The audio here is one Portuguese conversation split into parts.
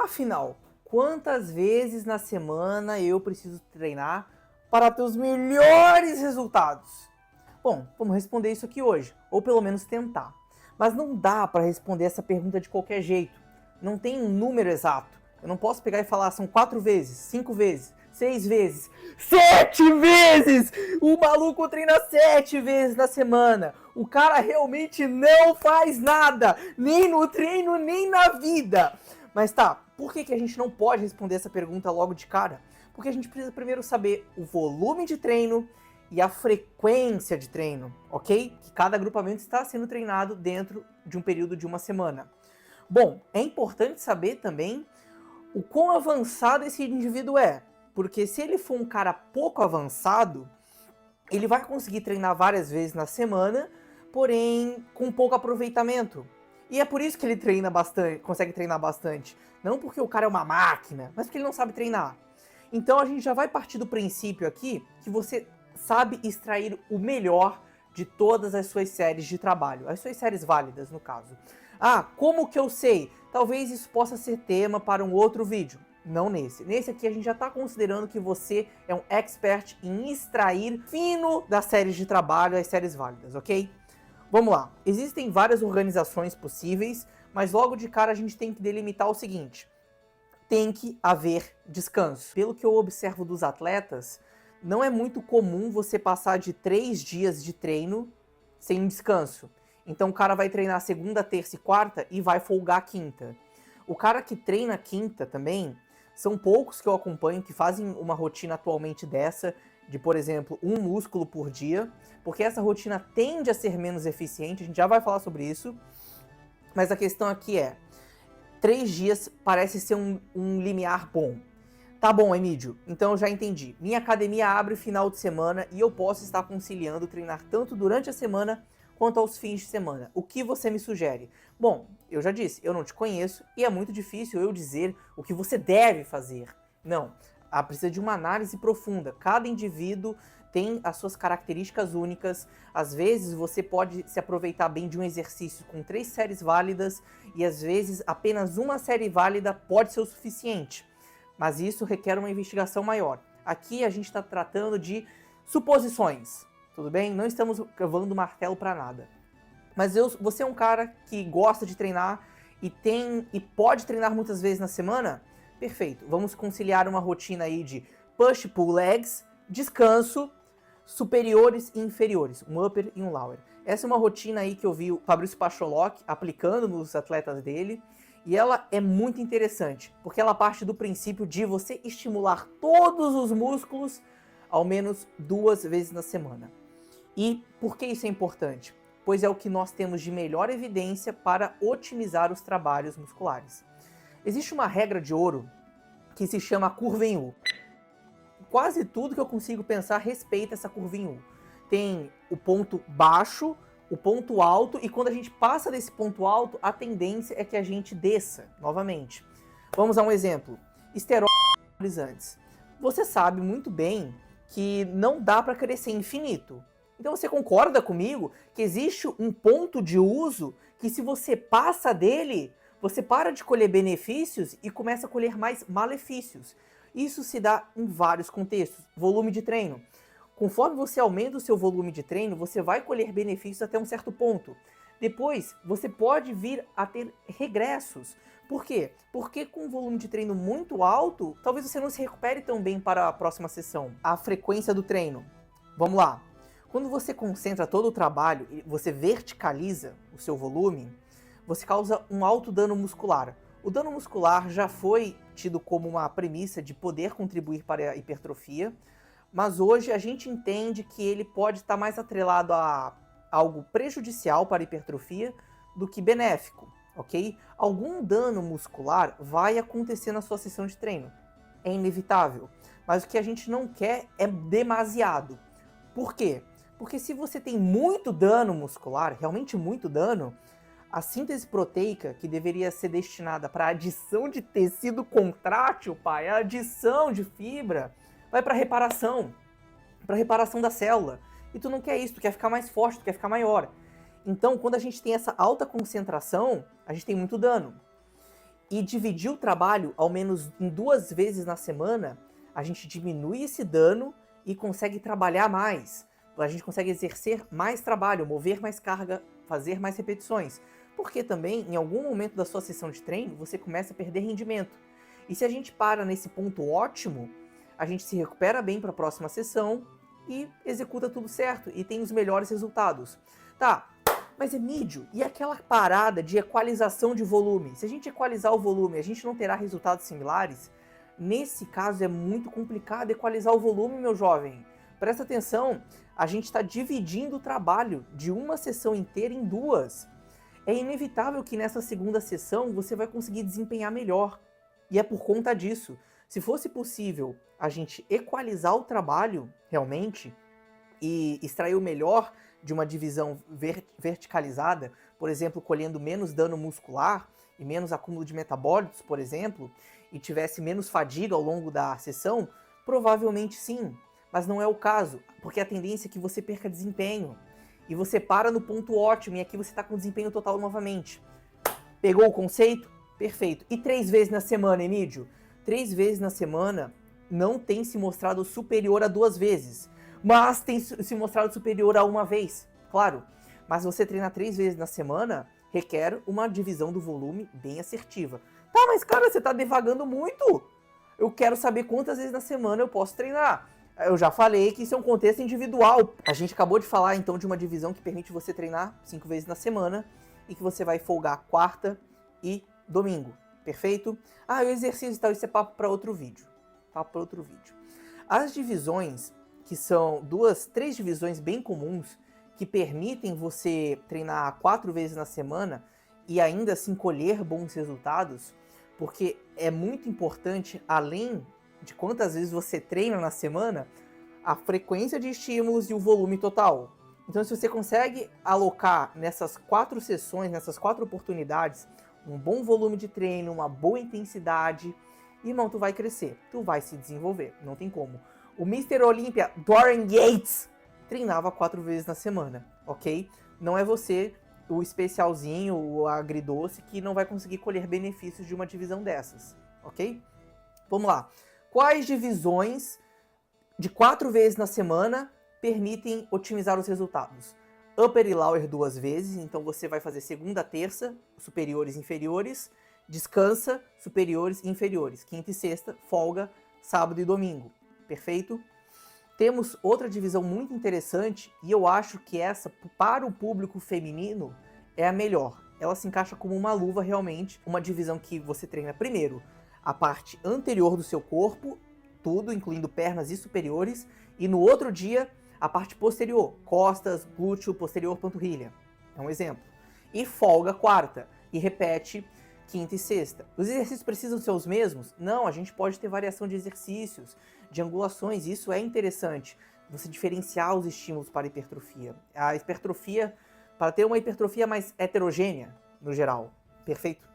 Afinal, quantas vezes na semana eu preciso treinar para ter os melhores resultados? Bom, vamos responder isso aqui hoje, ou pelo menos tentar. Mas não dá para responder essa pergunta de qualquer jeito. Não tem um número exato. Eu não posso pegar e falar são 4 vezes, 5 vezes, 6 vezes, 7 vezes! O maluco treina 7 vezes na semana. O cara realmente não faz nada, nem no treino, nem na vida. Mas tá, por que a gente não pode responder essa pergunta logo de cara? Porque a gente precisa primeiro saber o volume de treino e a frequência de treino, ok? Que cada agrupamento está sendo treinado dentro de um período de uma semana. Bom, é importante saber também o quão avançado esse indivíduo é, porque se ele for um cara pouco avançado, ele vai conseguir treinar várias vezes na semana, porém com pouco aproveitamento. E é por isso que ele treina bastante, consegue treinar bastante. Não porque o cara é uma máquina, mas porque ele não sabe treinar. Então a gente já vai partir do princípio aqui que você sabe extrair o melhor de todas as suas séries de trabalho. As suas séries válidas, no caso. Ah, como que eu sei? Talvez isso possa ser tema para um outro vídeo. Não nesse. Nesse aqui a gente já está considerando que você é um expert em extrair fino das séries de trabalho, as séries válidas, ok? Vamos lá. Existem várias organizações possíveis, mas logo de cara a gente tem que delimitar o seguinte. Tem que haver descanso. Pelo que eu observo dos atletas, não é muito comum você passar de 3 dias de treino sem descanso. Então o cara vai treinar segunda, terça e quarta e vai folgar quinta. O cara que treina quinta também, são poucos que eu acompanho que fazem uma rotina atualmente dessa, de, por exemplo, um músculo por dia, porque essa rotina tende a ser menos eficiente, a gente já vai falar sobre isso, mas a questão aqui é, 3 dias parece ser um limiar bom. Tá bom, Emílio, então eu já entendi. Minha academia abre final de semana e eu posso estar conciliando treinar tanto durante a semana quanto aos fins de semana. O que você me sugere? Bom, eu já disse, eu não te conheço e é muito difícil eu dizer o que você deve fazer. Não, precisa de uma análise profunda. Cada indivíduo tem as suas características únicas. Às vezes você pode se aproveitar bem de um exercício com 3 séries válidas e às vezes apenas uma série válida pode ser o suficiente. Mas isso requer uma investigação maior. Aqui a gente está tratando de suposições, tudo bem? Não estamos cavando martelo para nada. Mas você é um cara que gosta de treinar e pode treinar muitas vezes na semana? Perfeito. Vamos conciliar uma rotina aí de push, pull legs, descanso, superiores e inferiores, um upper e um lower. Essa é uma rotina aí que eu vi o Fabrício Pacholoc aplicando nos atletas dele. E ela é muito interessante, porque ela parte do princípio de você estimular todos os músculos ao menos 2 vezes na semana. E por que isso é importante? Pois é o que nós temos de melhor evidência para otimizar os trabalhos musculares. Existe uma regra de ouro que se chama curva em U. Quase tudo que eu consigo pensar respeita essa curva em U. Tem o ponto baixo, o ponto alto, e quando a gente passa desse ponto alto, a tendência é que a gente desça novamente. Vamos a um exemplo. Esteroides. Você sabe muito bem que não dá para crescer infinito. Então você concorda comigo que existe um ponto de uso que se você passa dele, você para de colher benefícios e começa a colher mais malefícios. Isso se dá em vários contextos. Volume de treino. Conforme você aumenta o seu volume de treino, você vai colher benefícios até um certo ponto. Depois, você pode vir a ter regressos. Por quê? Porque com um volume de treino muito alto, talvez você não se recupere tão bem para a próxima sessão. A frequência do treino. Vamos lá. Quando você concentra todo o trabalho e você verticaliza o seu volume, você causa um alto dano muscular. O dano muscular já foi tido como uma premissa de poder contribuir para a hipertrofia, mas hoje a gente entende que ele pode estar mais atrelado a algo prejudicial para a hipertrofia do que benéfico, ok? Algum dano muscular vai acontecer na sua sessão de treino, é inevitável, mas o que a gente não quer é demasiado. Por quê? Porque se você tem muito dano muscular, realmente muito dano, a síntese proteica, que deveria ser destinada para adição de tecido contrátil, pai, a adição de fibra, vai para reparação da célula. E tu não quer isso, tu quer ficar mais forte, tu quer ficar maior. Então, quando a gente tem essa alta concentração, a gente tem muito dano. e dividir o trabalho ao menos em 2 vezes na semana, a gente diminui esse dano e consegue trabalhar mais. A gente consegue exercer mais trabalho, mover mais carga, fazer mais repetições. Porque também, em algum momento da sua sessão de treino, você começa a perder rendimento. E se a gente para nesse ponto ótimo, a gente se recupera bem para a próxima sessão e executa tudo certo e tem os melhores resultados. Tá, mas Emílio, e aquela parada de equalização de volume? Se a gente equalizar o volume, a gente não terá resultados similares? Nesse caso é muito complicado equalizar o volume, meu jovem. Presta atenção, a gente está dividindo o trabalho de uma sessão inteira em 2. É inevitável que nessa segunda sessão você vai conseguir desempenhar melhor. E é por conta disso. Se fosse possível a gente equalizar o trabalho realmente e extrair o melhor de uma divisão verticalizada, por exemplo, colhendo menos dano muscular e menos acúmulo de metabólitos, por exemplo, e tivesse menos fadiga ao longo da sessão, provavelmente sim. Mas não é o caso, porque a tendência é que você perca desempenho. E você para no ponto ótimo e aqui você está com desempenho total novamente. Pegou o conceito? Perfeito. E 3 vezes na semana, Emílio? 3 vezes na semana não tem se mostrado superior a 2 vezes. Mas tem se mostrado superior a 1 vez, claro. Mas você treinar 3 vezes na semana requer uma divisão do volume bem assertiva. Tá, mas cara, você tá devagando muito. Eu quero saber quantas vezes na semana eu posso treinar. Eu já falei que isso é um contexto individual. A gente acabou de falar então de uma divisão que permite você treinar 5 vezes na semana e que você vai folgar quarta e domingo. Perfeito? Ah, o exercício e tal, isso é papo para outro vídeo. Papo para outro vídeo. As divisões, que são 3 divisões bem comuns, que permitem você treinar 4 vezes na semana e ainda assim colher bons resultados, porque é muito importante, além de quantas vezes você treina na semana, a frequência de estímulos e o volume total. Então, se você consegue alocar nessas 4 sessões, nessas 4 oportunidades, um bom volume de treino, uma boa intensidade, irmão, tu vai crescer, tu vai se desenvolver, não tem como. O Mr. Olympia, Dorian Yates, treinava 4 vezes na semana, ok? Não é você, o especialzinho, o agridoce, que não vai conseguir colher benefícios de uma divisão dessas, ok? Vamos lá. Quais divisões de 4 vezes na semana permitem otimizar os resultados? Upper e Lower 2 vezes, então você vai fazer segunda, terça, superiores e inferiores, descansa, superiores e inferiores, quinta e sexta, folga, sábado e domingo, perfeito? Temos outra divisão muito interessante e eu acho que essa, para o público feminino, é a melhor. Ela se encaixa como uma luva realmente, uma divisão que você treina primeiro a parte anterior do seu corpo, tudo, incluindo pernas e superiores, e no outro dia, a parte posterior, costas, glúteo, posterior, panturrilha. É um exemplo. E folga quarta, e repete quinta e sexta. Os exercícios precisam ser os mesmos? Não, a gente pode ter variação de exercícios, de angulações, isso é interessante. Você diferenciar os estímulos para a hipertrofia. A hipertrofia, para ter uma hipertrofia mais heterogênea, no geral. Perfeito?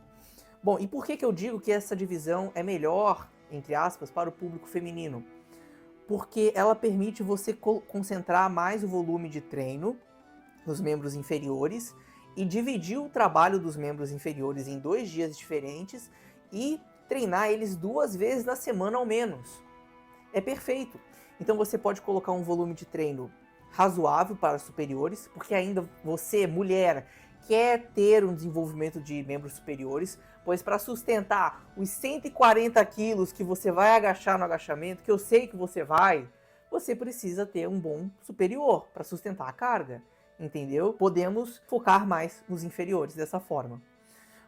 Bom, e por que eu digo que essa divisão é melhor, entre aspas, para o público feminino? Porque ela permite você concentrar mais o volume de treino nos membros inferiores e dividir o trabalho dos membros inferiores em 2 dias diferentes e treinar eles 2 vezes na semana ao menos. É perfeito. Então você pode colocar um volume de treino razoável para superiores, porque ainda você, mulher, quer ter um desenvolvimento de membros superiores, pois para sustentar os 140 quilos que você vai agachar no agachamento, que eu sei que você precisa ter um bom superior para sustentar a carga, entendeu? Podemos focar mais nos inferiores dessa forma.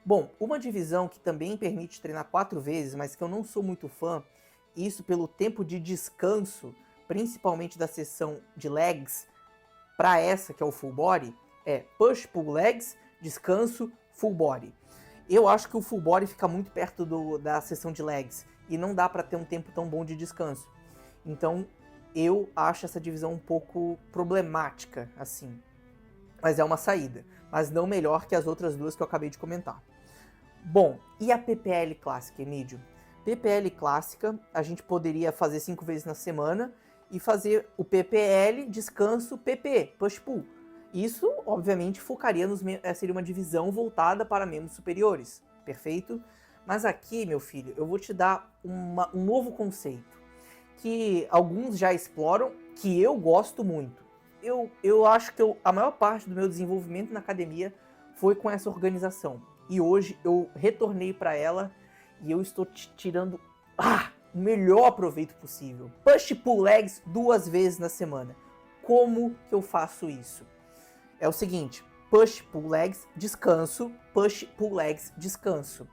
Bom, uma divisão que também permite treinar 4 vezes, mas que eu não sou muito fã, isso pelo tempo de descanso, principalmente da sessão de legs, para essa que é o full body, é push, pull legs, descanso, full body. Eu acho que o full body fica muito perto da sessão de legs e não dá para ter um tempo tão bom de descanso. Então eu acho essa divisão um pouco problemática, assim. Mas é uma saída, mas não melhor que as outras 2 que eu acabei de comentar. Bom, e a PPL clássica, Emílio? PPL clássica, a gente poderia fazer 5 vezes na semana e fazer o PPL, descanso, PP, push-pull. Isso, obviamente, focaria seria uma divisão voltada para membros superiores, perfeito? Mas aqui, meu filho, eu vou te dar um novo conceito que alguns já exploram, que eu gosto muito. Eu acho que a maior parte do meu desenvolvimento na academia foi com essa organização. E hoje eu retornei para ela e eu estou tirando o melhor proveito possível. Push pull legs 2 vezes na semana. Como que eu faço isso? É o seguinte, push pull legs, descanso, push pull legs, descanso.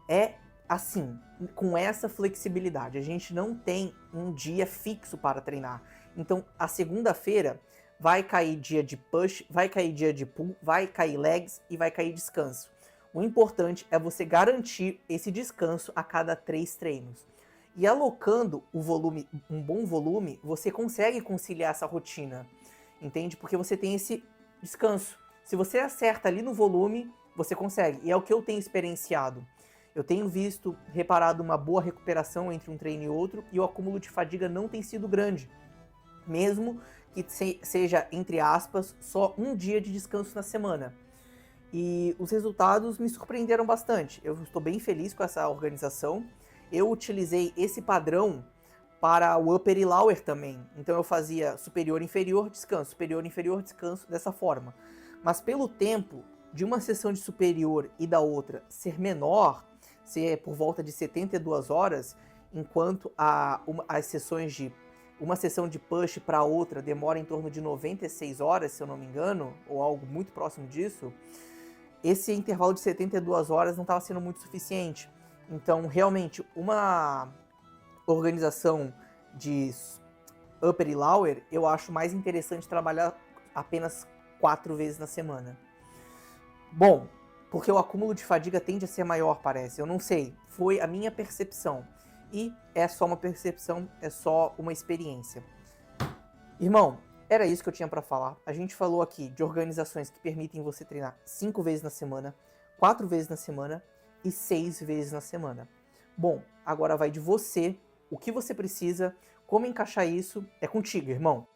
É assim, com essa flexibilidade. A gente não tem um dia fixo para treinar. Então, a segunda-feira vai cair dia de push, vai cair dia de pull, vai cair legs e vai cair descanso. O importante é você garantir esse descanso a cada 3 treinos. E alocando o volume, um bom volume, você consegue conciliar essa rotina, entende? Porque você tem esse descanso. Se você acerta ali no volume, você consegue. E é o que eu tenho experienciado. Eu tenho reparado uma boa recuperação entre um treino e outro, e o acúmulo de fadiga não tem sido grande. Mesmo que seja, entre aspas, só um dia de descanso na semana. E os resultados me surpreenderam bastante. Eu estou bem feliz com essa organização. Eu utilizei esse padrão para o upper e lower também. Então eu fazia superior, inferior, descanso, dessa forma. Mas pelo tempo de uma sessão de superior e da outra ser menor, ser por volta de 72 horas, enquanto as sessões de uma sessão de push para outra demora em torno de 96 horas, se eu não me engano, ou algo muito próximo disso, esse intervalo de 72 horas não estava sendo muito suficiente. Então, realmente, uma organização de upper e lower, eu acho mais interessante trabalhar apenas 4 vezes na semana. Bom, porque o acúmulo de fadiga tende a ser maior, parece. Eu não sei, foi a minha percepção. E é só uma percepção, é só uma experiência. Irmão, era isso que eu tinha para falar. A gente falou aqui de organizações que permitem você treinar 5 vezes na semana, 4 vezes na semana e 6 vezes na semana. Bom, agora vai de você, o que você precisa, como encaixar isso, é contigo, irmão.